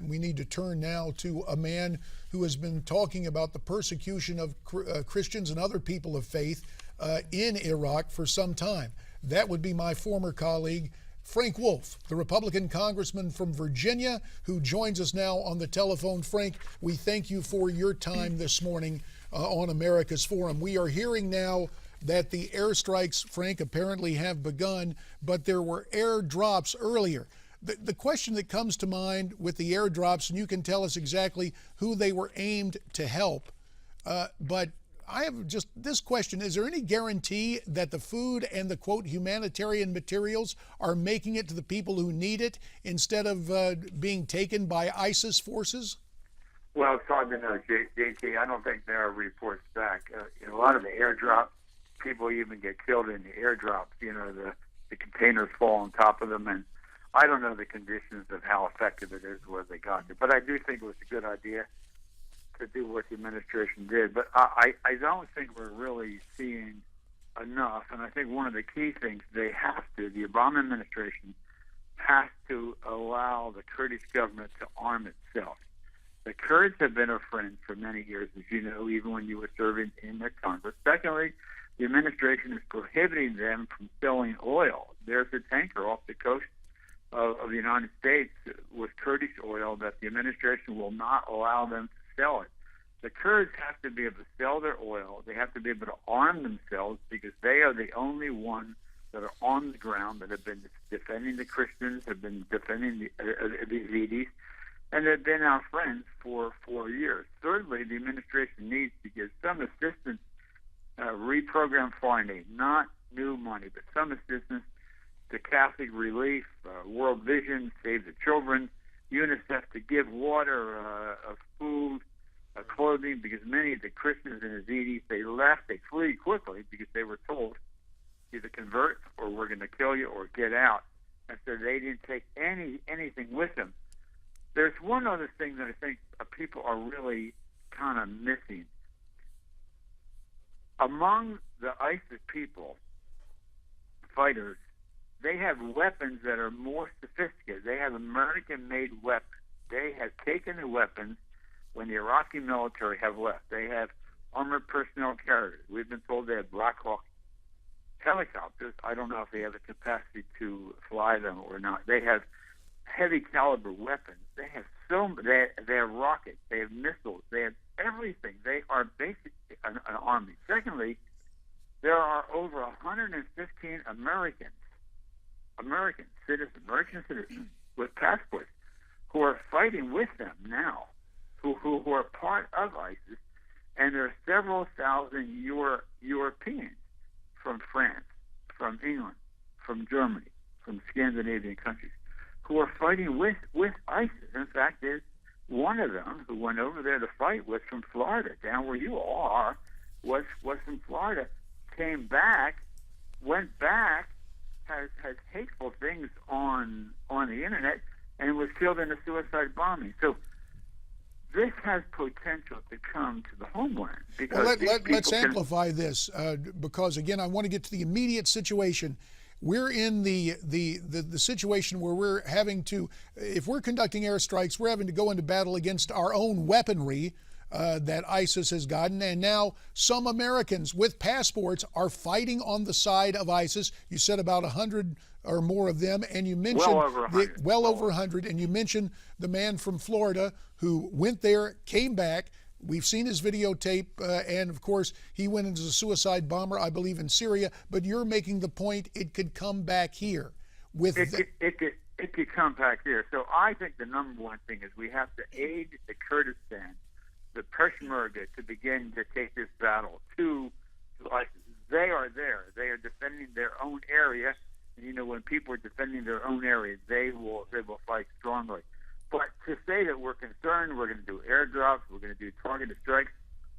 We need to turn now to a man who has been talking about the persecution of Christians and other people of faith in Iraq for some time. That would be my former colleague, Frank Wolf, the Republican congressman from Virginia, who joins us now on the telephone. Frank, we thank you for your time this morning on America's Forum. We are hearing now that the airstrikes, Frank, apparently have begun, but there were airdrops earlier. The question that comes to mind with the airdrops, and you can tell us exactly who they were aimed to help, but I have just this question. Is there any guarantee that the food and the, quote, humanitarian materials are making it to the people who need it instead of being taken by ISIS forces? Well, it's hard to know, JT. I don't think there are reports back. A lot of the airdrops, people even get killed in the airdrops. The containers fall on top of them, and I don't know the conditions of how effective it is where they got there. But I do think it was a good idea to do what the administration did. But I don't think we're really seeing enough. And I think one of the key things the Obama administration has to allow the Kurdish government to arm itself. The Kurds have been our friends for many years, as you know, even when you were serving in the Congress. Secondly, the administration is prohibiting them from selling oil. There's a tanker off the coast of the United States with Kurdish oil that the administration will not allow them to sell it. The Kurds have to be able to sell their oil. They have to be able to arm themselves because they are the only ones that are on the ground that have been defending the Christians, have been defending the Yazidis, and they've been our friends for 4 years. Thirdly, the administration needs to give some assistance, reprogram foreign aid, not new money, but some assistance to Catholic Relief, World Vision, Save the Children, UNICEF, to give water, food, clothing, because many of the Christians and Yazidis, they flee quickly because they were told either convert or we're going to kill you or get out. And so they didn't take anything with them. There's one other thing that I think people are really kind of missing. Among the ISIS people, fighters, they have weapons that are more sophisticated. They have American-made weapons. They have taken the weapons when the Iraqi military have left. They have armored personnel carriers. We've been told they have Black Hawk helicopters. I don't know if they have the capacity to fly them or not. They have heavy caliber weapons. They have they have rockets. They have missiles. They have everything. They are basically an army. Secondly, there are over 115 American citizens with passports who are fighting with them now, who are part of ISIS, and there are several thousand Europeans from France, from England, from Germany, from Scandinavian countries who are fighting with ISIS. In fact, there's one of them who went over there to fight was from Florida, down where you all are, was from Florida, came back, went back, has hateful things on the internet, and was killed in a suicide bombing. So this has potential to come to the homeland. Because let's amplify this because, again, I want to get to the immediate situation. We're in the situation where we're having to, if we're conducting airstrikes, we're having to go into battle against our own weaponry that ISIS has gotten. And now some Americans with passports are fighting on the side of ISIS. You said about 100 or more of them, and you mentioned well over 100, and you mentioned the man from Florida who went there, came back. We've seen his videotape, and of course, he went into a suicide bomber, I believe, in Syria. But you're making the point it could come back here. It could come back here. So I think the number one thing is we have to aid the Kurdistan, the Peshmerga, to begin to take this battle to ISIS. They are there. They are defending their own area. And, when people are defending their own area, they will fight strongly. But to say that we're concerned, we're going to do airdrops, we're going to do targeted strikes,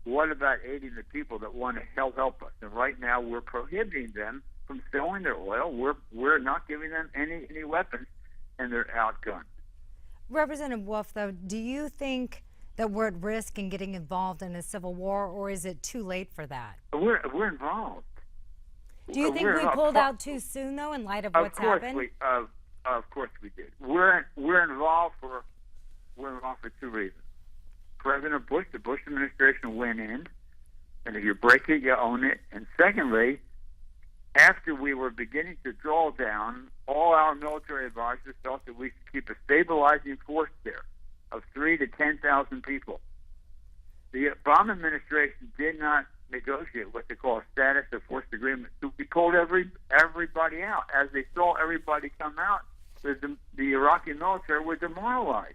what about aiding the people that want to help us? And right now we're prohibiting them from selling their oil. We're not giving them any weapons, and they're outgunned. Representative Wolf, though, do you think that we're at risk in getting involved in a civil war, or is it too late for that? We're involved. Do you think we pulled out too soon, though, in light of what's happened? Of course we did. We're involved for went wrong for two reasons. President Bush, the Bush administration went in, and if you break it, you own it. And secondly, after we were beginning to draw down, all our military advisors felt that we should keep a stabilizing force there of 3,000 to 10,000 people. The Obama administration did not negotiate what they call a status of force agreement. So we pulled everybody out. As they saw everybody come out, the Iraqi military were demoralized.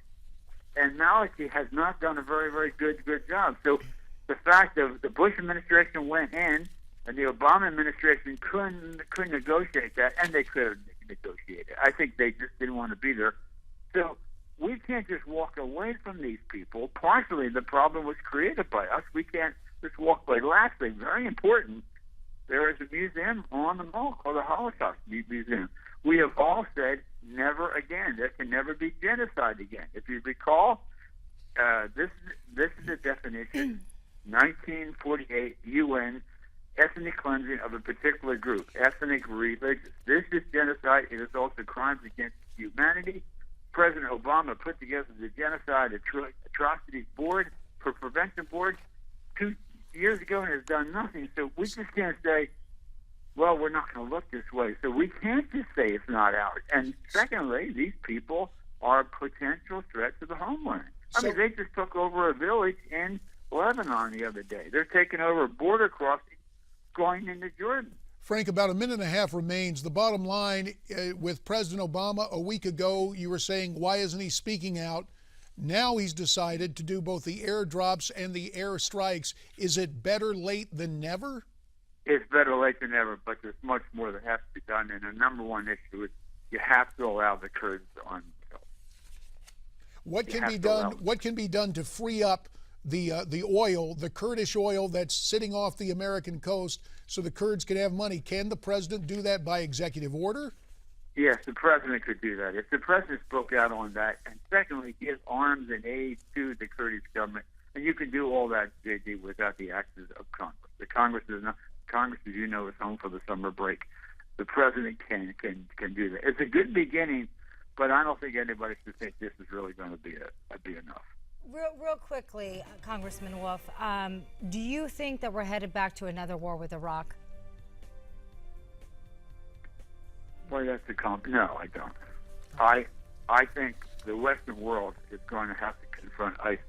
And Maliki has not done a very, very good job. So the fact that the Bush administration went in and the Obama administration couldn't negotiate that, and they could have negotiated. I think they just didn't want to be there. So we can't just walk away from these people. Partially, the problem was created by us. We can't just walk away. Lastly, very important, there is a museum on the mall called the Holocaust Museum. We have all said never again. There can never be genocide again. If you recall, this is the definition: 1948 UN ethnic cleansing of a particular group, ethnic, religious. This is genocide. It is also crimes against humanity. President Obama put together the Genocide Atrocities Board for Prevention Board 2 years ago and has done nothing. So we just can't say, well, we're not going to look this way. So we can't just say it's not ours. And secondly, these people are a potential threat to the homeland. I mean, they just took over a village in Lebanon the other day. They're taking over a border crossing going into Jordan. Frank, about a minute and a half remains. The bottom line, with President Obama a week ago, you were saying, why isn't he speaking out? Now he's decided to do both the airdrops and the airstrikes. Is it better late than never? It's better late than never, but there's much more that has to be done. And the number one issue is you have to allow the Kurds on. What can be done? What can be done to free up the oil, the Kurdish oil that's sitting off the American coast, so the Kurds can have money? Can the president do that by executive order? Yes, the president could do that. If the president spoke out on that, and secondly, give arms and aid to the Kurdish government, and you can do all that, JD, without the actions of Congress. The Congress is not. Congress, as you know, is home for the summer break. The president can do that. It's a good beginning, but I don't think anybody should think this is really going to be enough. Real quickly, Congressman Wolf, do you think that we're headed back to another war with Iraq? Well, that's no, I don't. I think the Western world is going to have to confront ISIS.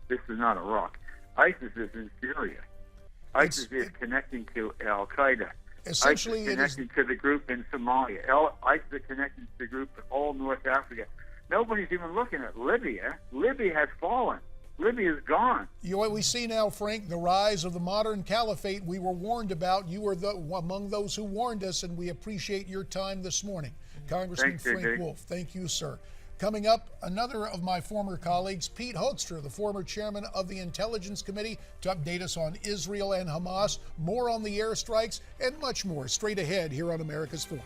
This is not Iraq. ISIS is in Syria. ISIS is connecting to Al Qaeda. Essentially, ISIS is connecting to the group in Somalia. ISIS is connecting to the group in all North Africa. Nobody's even looking at Libya. Libya has fallen. Libya is gone. You know what we see now, Frank? The rise of the modern caliphate we were warned about. You were among those who warned us, and we appreciate your time this morning. Congressman Frank Wolf, thank you, sir. Coming up, another of my former colleagues, Pete Hoekstra, the former chairman of the Intelligence Committee, to update us on Israel and Hamas, more on the airstrikes, and much more straight ahead here on America's Forum.